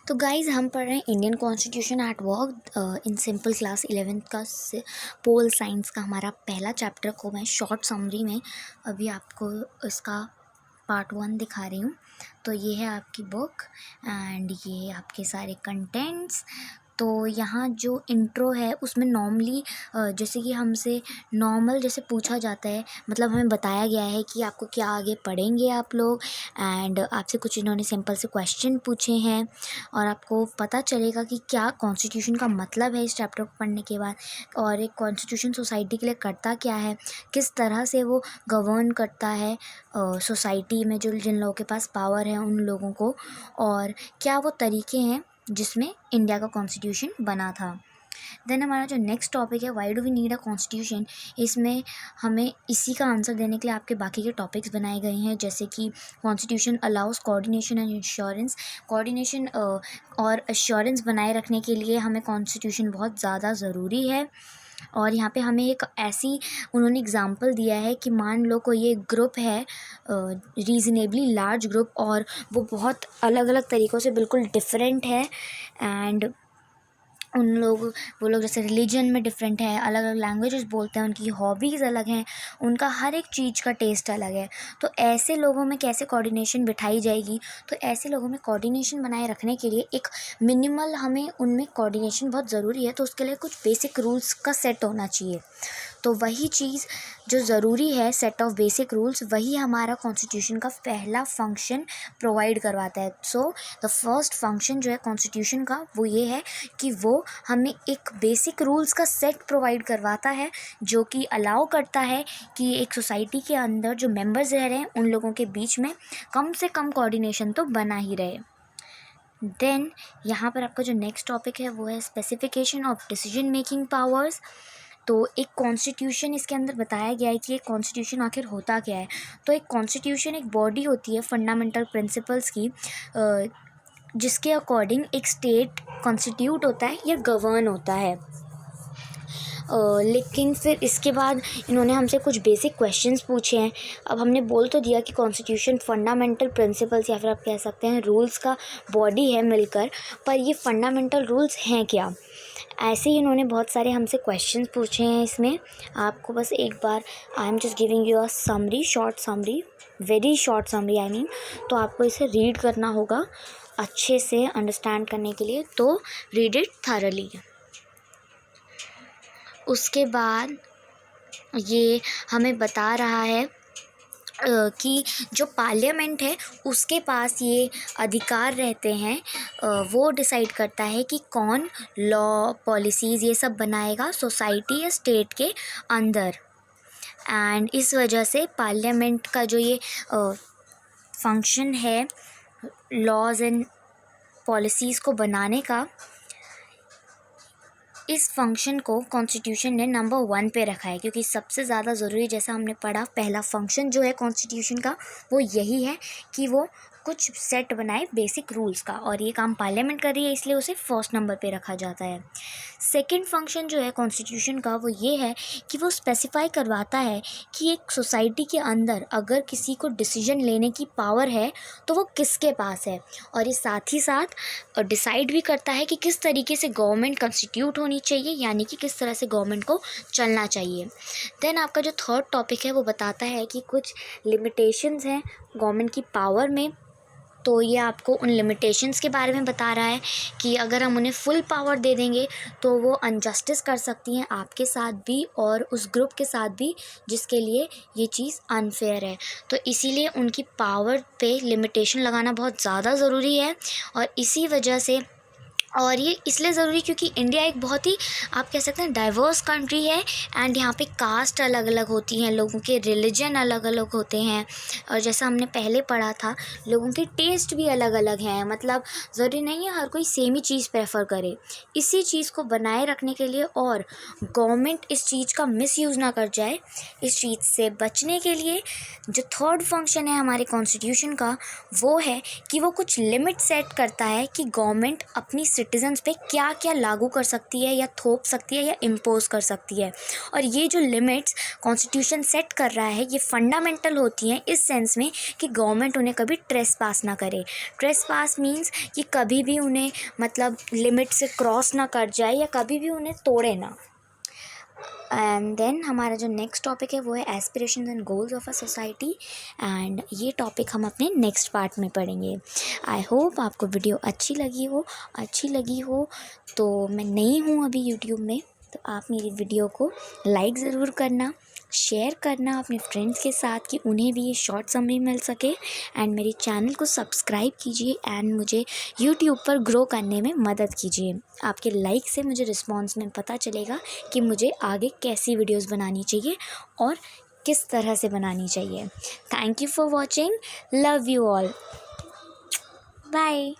तो गाइज़ हम पढ़ रहे हैं Indian constitution at work in simple class 11th का पोल साइंस का हमारा पहला चैप्टर को मैं शॉर्ट समरी में अभी आपको इसका पार्ट 1 दिखा रही हूँ। तो ये है आपकी बुक एंड ये आपके सारे कंटेंट्स। तो यहाँ जो इंट्रो है उसमें नॉर्मली जैसे कि हमसे नॉर्मल जैसे पूछा जाता है, मतलब हमें बताया गया है कि आपको क्या आगे पढ़ेंगे आप लोग, एंड आपसे कुछ इन्होंने सिंपल से क्वेश्चन पूछे हैं और आपको पता चलेगा कि क्या कॉन्स्टिट्यूशन का मतलब है इस चैप्टर को पढ़ने के बाद, और एक कॉन्स्टिट्यूशन सोसाइटी के लिए करता क्या है, किस तरह से वो गवर्न करता है सोसाइटी में जो जिन लोगों के पास पावर है उन लोगों को, और क्या वो तरीके हैं जिसमें इंडिया का कॉन्स्टिट्यूशन बना था। देन हमारा जो नेक्स्ट टॉपिक है why do we need a constitution, इसमें हमें इसी का आंसर देने के लिए आपके बाकी के टॉपिक्स बनाए गए हैं, जैसे कि constitution allow us coordination and insurance. Coordination और एश्योरेंस बनाए रखने के लिए हमें कॉन्स्टिट्यूशन बहुत ज़्यादा ज़रूरी है। और यहाँ पे हमें एक ऐसी उन्होंने एग्ज़ाम्पल दिया है कि मान लो कोई एक ग्रुप है, रीज़नेबली लार्ज ग्रुप, और वो बहुत अलग अलग तरीक़ों से बिल्कुल डिफरेंट है, एंड वो लोग जैसे रिलीजन में डिफरेंट है, अलग अलग लैंग्वेजेस बोलते हैं, उनकी हॉबीज़ अलग हैं, उनका हर एक चीज़ का टेस्ट अलग है। तो ऐसे लोगों में कैसे कोऑर्डिनेशन बिठाई जाएगी, तो ऐसे लोगों में कोऑर्डिनेशन बनाए रखने के लिए एक मिनिमल हमें उनमें कोऑर्डिनेशन बहुत ज़रूरी है, तो उसके लिए कुछ बेसिक रूल्स का सेट होना चाहिए। तो वही चीज़ जो ज़रूरी है, सेट ऑफ बेसिक रूल्स, वही हमारा कॉन्स्टिट्यूशन का पहला फंक्शन प्रोवाइड करवाता है। सो द फर्स्ट फंक्शन जो है कॉन्स्टिट्यूशन का वो ये है कि वो हमें एक बेसिक रूल्स का सेट प्रोवाइड करवाता है, जो कि अलाउ करता है कि एक सोसाइटी के अंदर जो मेंबर्स रह रहे हैं उन लोगों के बीच में कम से कम कोऑर्डिनेशन तो बना ही रहे। देन यहाँ पर आपका जो नेक्स्ट टॉपिक है वो है specification of decision making powers. तो एक कॉन्स्टिट्यूशन इसके अंदर बताया गया है कि एक कॉन्स्टिट्यूशन आखिर होता क्या है। तो एक कॉन्स्टिट्यूशन एक बॉडी होती है फंडामेंटल प्रिंसिपल्स की, जिसके अकॉर्डिंग एक स्टेट कॉन्स्टिट्यूट होता है या गवर्न होता है। लेकिन फिर इसके बाद इन्होंने हमसे कुछ बेसिक क्वेश्चंस पूछे हैं। अब हमने बोल तो दिया कि कॉन्स्टिट्यूशन फंडामेंटल प्रिंसिपल्स या फिर आप कह सकते हैं रूल्स का बॉडी है मिलकर, पर ये फंडामेंटल रूल्स हैं क्या, ऐसे ही इन्होंने बहुत सारे हमसे क्वेश्चंस पूछे हैं। इसमें आपको बस एक बार I am just giving you a summary, short summary, very short summary I mean. तो आपको इसे रीड करना होगा अच्छे से अंडरस्टैंड करने के लिए, तो रीड इट थॉरली। उसके बाद ये हमें बता रहा है कि जो पार्लियामेंट है उसके पास ये अधिकार रहते हैं, वो डिसाइड करता है कि कौन लॉ पॉलिसीज़ ये सब बनाएगा सोसाइटी या स्टेट के अंदर। एंड इस वजह से पार्लियामेंट का जो ये फंक्शन है लॉज एंड पॉलिसीज़ को बनाने का, इस फंक्शन को कॉन्स्टिट्यूशन ने नंबर 1 पे रखा है, क्योंकि सबसे ज़्यादा ज़रूरी, जैसा हमने पढ़ा, पहला फंक्शन जो है कॉन्स्टिट्यूशन का वो यही है कि वो कुछ सेट बनाए बेसिक रूल्स का, और ये काम पार्लियामेंट कर रही है इसलिए उसे फर्स्ट नंबर पे रखा जाता है। सेकंड फंक्शन जो है कॉन्स्टिट्यूशन का वो ये है कि वो स्पेसिफाई करवाता है कि एक सोसाइटी के अंदर अगर किसी को डिसीजन लेने की पावर है तो वो किसके पास है, और ये साथ ही साथ डिसाइड भी करता है कि किस तरीके से गवर्नमेंट कंस्टिट्यूट होनी चाहिए, यानी कि किस तरह से गवर्नमेंट को चलना चाहिए। देन आपका जो थर्ड टॉपिक है वो बताता है कि कुछ लिमिटेशंस हैं गवर्नमेंट की पावर में। तो ये आपको उन लिमिटेशंस के बारे में बता रहा है कि अगर हम उन्हें फुल पावर दे देंगे तो वो अनजस्टिस कर सकती हैं आपके साथ भी और उस ग्रुप के साथ भी जिसके लिए ये चीज़ अनफेयर है। तो इसीलिए उनकी पावर पे लिमिटेशन लगाना बहुत ज़्यादा ज़रूरी है, और इसी वजह से, और ये इसलिए ज़रूरी क्योंकि इंडिया एक बहुत ही, आप कह सकते हैं, डाइवर्स कंट्री है, एंड यहाँ पे कास्ट अलग अलग होती हैं, लोगों के रिलीजन अलग अलग होते हैं, और जैसा हमने पहले पढ़ा था लोगों के टेस्ट भी अलग अलग हैं, मतलब ज़रूरी नहीं है हर कोई सेम ही चीज़ प्रेफर करे। इसी चीज़ को बनाए रखने के लिए और गवर्नमेंट इस चीज़ का मिसयूज़ ना कर जाए, इस चीज़ से बचने के लिए जो थर्ड फंक्शन है हमारे कॉन्स्टिट्यूशन का वो है कि वो कुछ लिमिट सेट करता है कि गवर्नमेंट अपनी सिटीजन्स पे क्या क्या लागू कर सकती है या थोप सकती है या इम्पोज कर सकती है। और ये जो लिमिट्स कॉन्स्टिट्यूशन सेट कर रहा है ये फंडामेंटल होती हैं इस सेंस में कि गवर्नमेंट उन्हें कभी ट्रेस पास ना करे। ट्रेस पास मीन्स कि कभी भी उन्हें मतलब लिमिट से क्रॉस ना कर जाए या कभी भी उन्हें तोड़े ना। एंड देन हमारा जो नेक्स्ट टॉपिक है वो है aspirations and goals of a society, and ये टॉपिक हम अपने नेक्स्ट पार्ट में पढ़ेंगे। आई होप आपको वीडियो अच्छी लगी हो तो मैं नई हूँ अभी यूट्यूब में, तो आप मेरी वीडियो को लाइक ज़रूर करना, शेयर करना अपने फ्रेंड्स के साथ कि उन्हें भी ये शॉर्ट समरी मिल सके, एंड मेरे चैनल को सब्सक्राइब कीजिए एंड मुझे यूट्यूब पर ग्रो करने में मदद कीजिए। आपके लाइक से मुझे रिस्पॉन्स में पता चलेगा कि मुझे आगे कैसी वीडियोस बनानी चाहिए और किस तरह से बनानी चाहिए। Thank you for watching, love you all, bye.